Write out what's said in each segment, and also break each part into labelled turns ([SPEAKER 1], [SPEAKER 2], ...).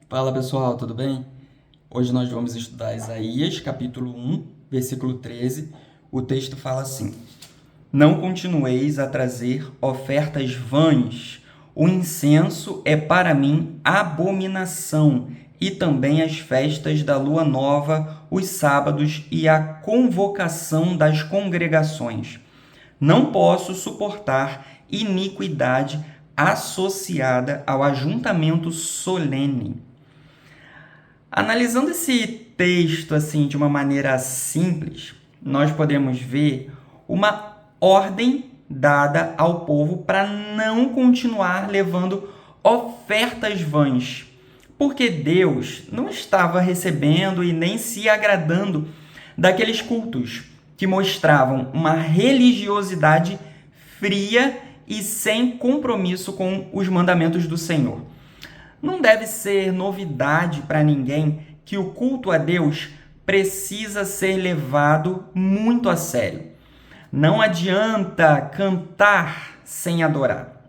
[SPEAKER 1] Fala pessoal, tudo bem? Hoje nós vamos estudar Isaías, capítulo 1, versículo 13. O texto fala assim: Não continueis a trazer ofertas vãs, o incenso é para mim abominação, e também as festas da lua nova, os sábados e a convocação das congregações. Não posso suportar iniquidade associada ao ajuntamento solene. Analisando esse texto assim de uma maneira simples, nós podemos ver uma ordem dada ao povo para não continuar levando ofertas vãs, porque Deus não estava recebendo e nem se agradando daqueles cultos que mostravam uma religiosidade fria e sem compromisso com os mandamentos do Senhor. Não deve ser novidade para ninguém que o culto a Deus precisa ser levado muito a sério. Não adianta cantar sem adorar.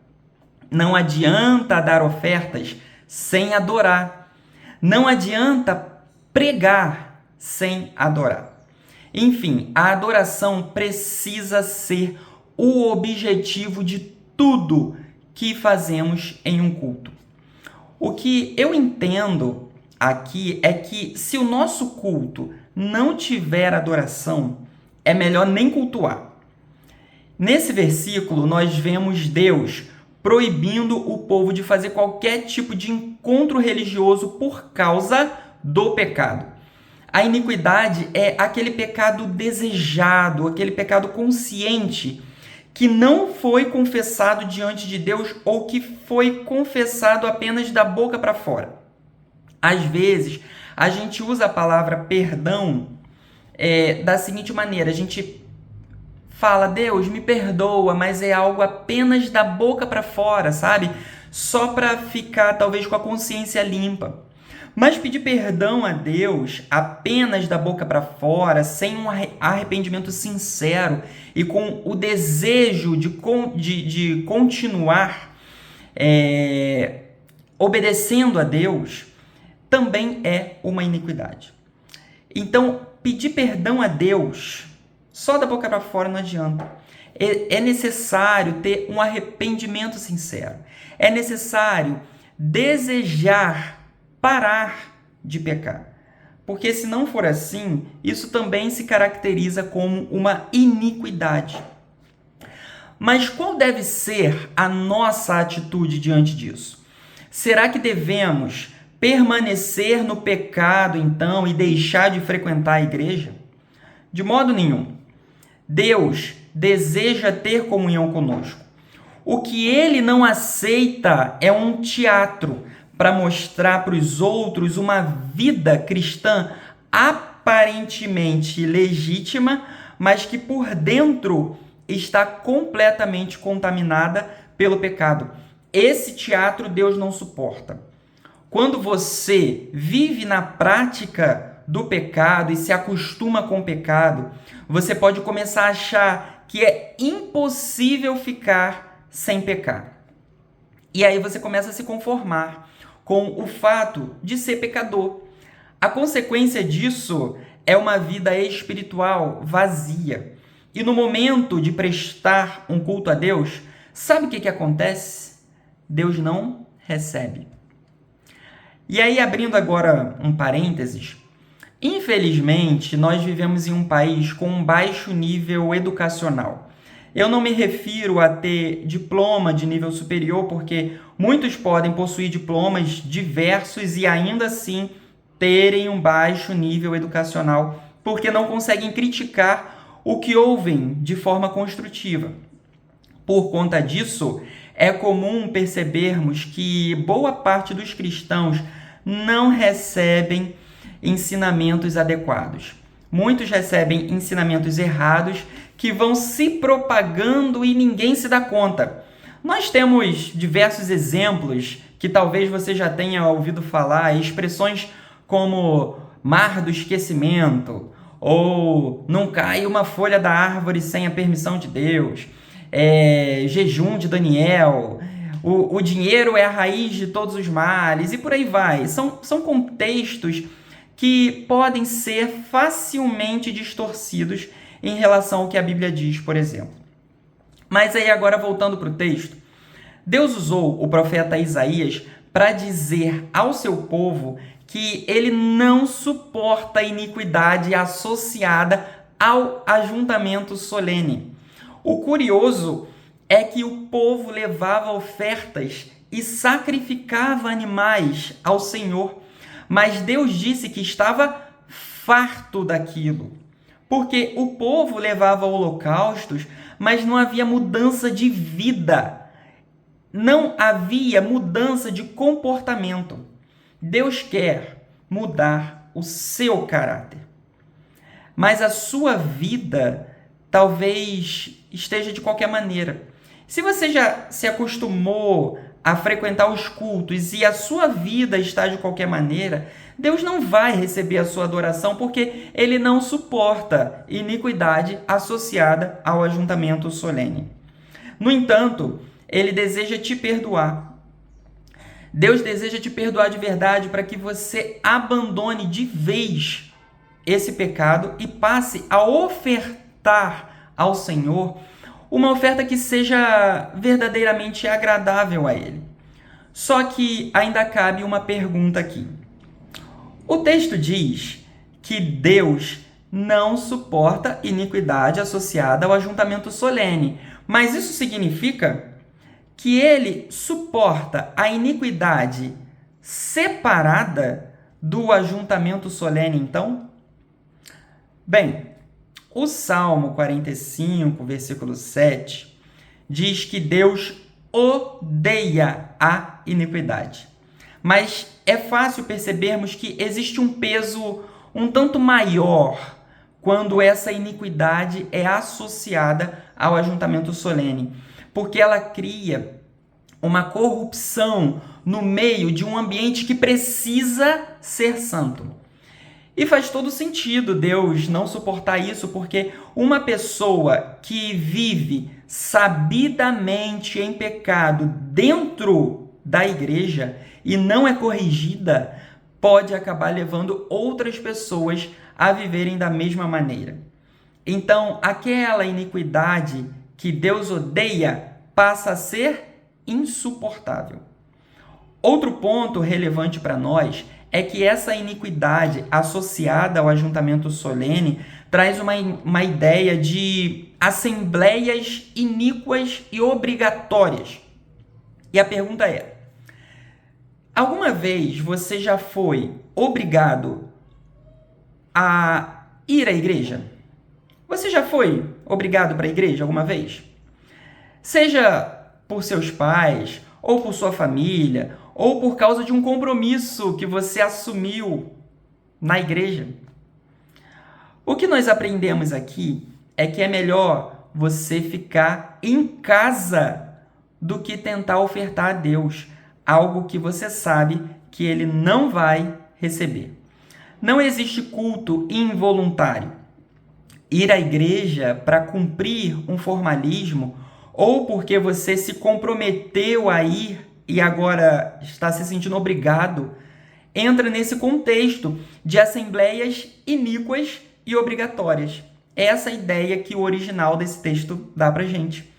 [SPEAKER 1] Não adianta dar ofertas sem adorar. Não adianta pregar sem adorar. Enfim, a adoração precisa ser o objetivo de tudo que fazemos em um culto. O que eu entendo aqui é que se o nosso culto não tiver adoração, é melhor nem cultuar. Nesse versículo, nós vemos Deus proibindo o povo de fazer qualquer tipo de encontro religioso por causa do pecado. A iniquidade é aquele pecado desejado, aquele pecado consciente que não foi confessado diante de Deus ou que foi confessado apenas da boca para fora. Às vezes, a gente usa a palavra perdão da seguinte maneira: a gente fala, Deus, me perdoa, mas é algo apenas da boca para fora, sabe? Só para ficar talvez com a consciência limpa. Mas pedir perdão a Deus apenas da boca para fora, sem um arrependimento sincero e com o desejo de continuar obedecendo a Deus, também é uma iniquidade. Então, pedir perdão a Deus só da boca para fora não adianta. É necessário ter um arrependimento sincero. É necessário desejar parar de pecar. Porque se não for assim, isso também se caracteriza como uma iniquidade. Mas qual deve ser a nossa atitude diante disso? Será que devemos permanecer no pecado, então, e deixar de frequentar a igreja? De modo nenhum. Deus deseja ter comunhão conosco. O que ele não aceita é um teatro para mostrar para os outros uma vida cristã aparentemente legítima, mas que por dentro está completamente contaminada pelo pecado. Esse teatro Deus não suporta. Quando você vive na prática do pecado e se acostuma com o pecado, você pode começar a achar que é impossível ficar sem pecar. E aí você começa a se conformar com o fato de ser pecador. A consequência disso é uma vida espiritual vazia. E no momento de prestar um culto a Deus, sabe o que acontece? Deus não recebe. E aí, abrindo agora um parênteses, infelizmente, nós vivemos em um país com um baixo nível educacional. Eu não me refiro a ter diploma de nível superior, porque muitos podem possuir diplomas diversos e ainda assim terem um baixo nível educacional, porque não conseguem criticar o que ouvem de forma construtiva. Por conta disso, é comum percebermos que boa parte dos cristãos não recebem ensinamentos adequados. Muitos recebem ensinamentos errados que vão se propagando e ninguém se dá conta. Nós temos diversos exemplos que talvez você já tenha ouvido falar, expressões como mar do esquecimento, ou não cai uma folha da árvore sem a permissão de Deus, jejum de Daniel, o dinheiro é a raiz de todos os males, e por aí vai. São contextos que podem ser facilmente distorcidos em relação ao que a Bíblia diz, por exemplo. Mas aí agora voltando para o texto, Deus usou o profeta Isaías para dizer ao seu povo que ele não suporta a iniquidade associada ao ajuntamento solene. O curioso é que o povo levava ofertas e sacrificava animais ao Senhor, mas Deus disse que estava farto daquilo, porque o povo levava holocaustos, mas não havia mudança de vida, não havia mudança de comportamento. Deus quer mudar o seu caráter, mas a sua vida talvez esteja de qualquer maneira. Se você já se acostumou a frequentar os cultos e a sua vida está de qualquer maneira, Deus não vai receber a sua adoração porque ele não suporta iniquidade associada ao ajuntamento solene. No entanto, ele deseja te perdoar. Deus deseja te perdoar de verdade para que você abandone de vez esse pecado e passe a ofertar ao Senhor uma oferta que seja verdadeiramente agradável a Ele. Só que ainda cabe uma pergunta aqui. O texto diz que Deus não suporta iniquidade associada ao ajuntamento solene, mas isso significa que Ele suporta a iniquidade separada do ajuntamento solene, então? Bem, o Salmo 45, versículo 7, diz que Deus odeia a iniquidade. Mas é fácil percebermos que existe um peso um tanto maior quando essa iniquidade é associada ao ajuntamento solene, porque ela cria uma corrupção no meio de um ambiente que precisa ser santo. E faz todo sentido Deus não suportar isso, porque uma pessoa que vive sabidamente em pecado dentro da igreja e não é corrigida, pode acabar levando outras pessoas a viverem da mesma maneira. Então, aquela iniquidade que Deus odeia passa a ser insuportável. Outro ponto relevante para nós é que essa iniquidade associada ao ajuntamento solene traz uma ideia de assembleias iníquas e obrigatórias. E a pergunta é: alguma vez você já foi obrigado a ir à igreja? Você já foi obrigado para a igreja alguma vez? Seja por seus pais, ou por sua família, ou por causa de um compromisso que você assumiu na igreja. O que nós aprendemos aqui é que é melhor você ficar em casa do que tentar ofertar a Deus algo que você sabe que Ele não vai receber. Não existe culto involuntário. Ir à igreja para cumprir um formalismo ou porque você se comprometeu a ir e agora está se sentindo obrigado, entra nesse contexto de assembleias iníquas e obrigatórias. Essa é a ideia que o original desse texto dá para gente.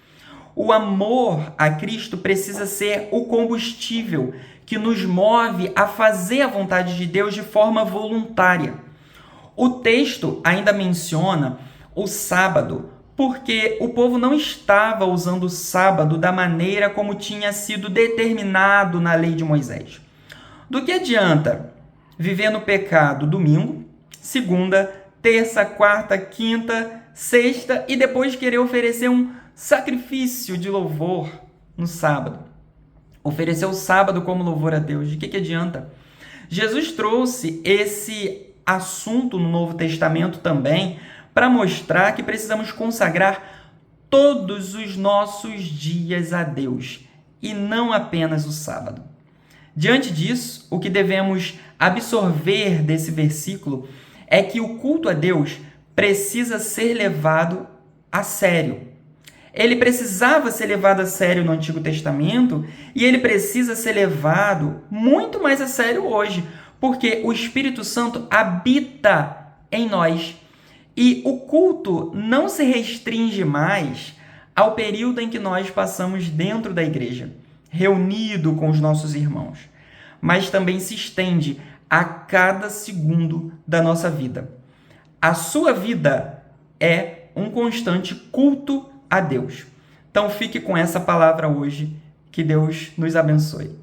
[SPEAKER 1] O amor a Cristo precisa ser o combustível que nos move a fazer a vontade de Deus de forma voluntária. O texto ainda menciona o sábado, porque o povo não estava usando o sábado da maneira como tinha sido determinado na lei de Moisés. Do que adianta viver no pecado domingo, segunda, terça, quarta, quinta, sexta e depois querer oferecer um sacrifício de louvor no sábado? Oferecer o sábado como louvor a Deus, de que adianta? Jesus trouxe esse assunto no Novo Testamento também para mostrar que precisamos consagrar todos os nossos dias a Deus e não apenas o sábado. Diante disso, o que devemos absorver desse versículo é que o culto a Deus precisa ser levado a sério. Ele precisava ser levado a sério no Antigo Testamento e ele precisa ser levado muito mais a sério hoje, porque o Espírito Santo habita em nós. E o culto não se restringe mais ao período em que nós passamos dentro da igreja, reunido com os nossos irmãos, mas também se estende a cada segundo da nossa vida. A sua vida é um constante culto a Deus. Então fique com essa palavra hoje. Que Deus nos abençoe.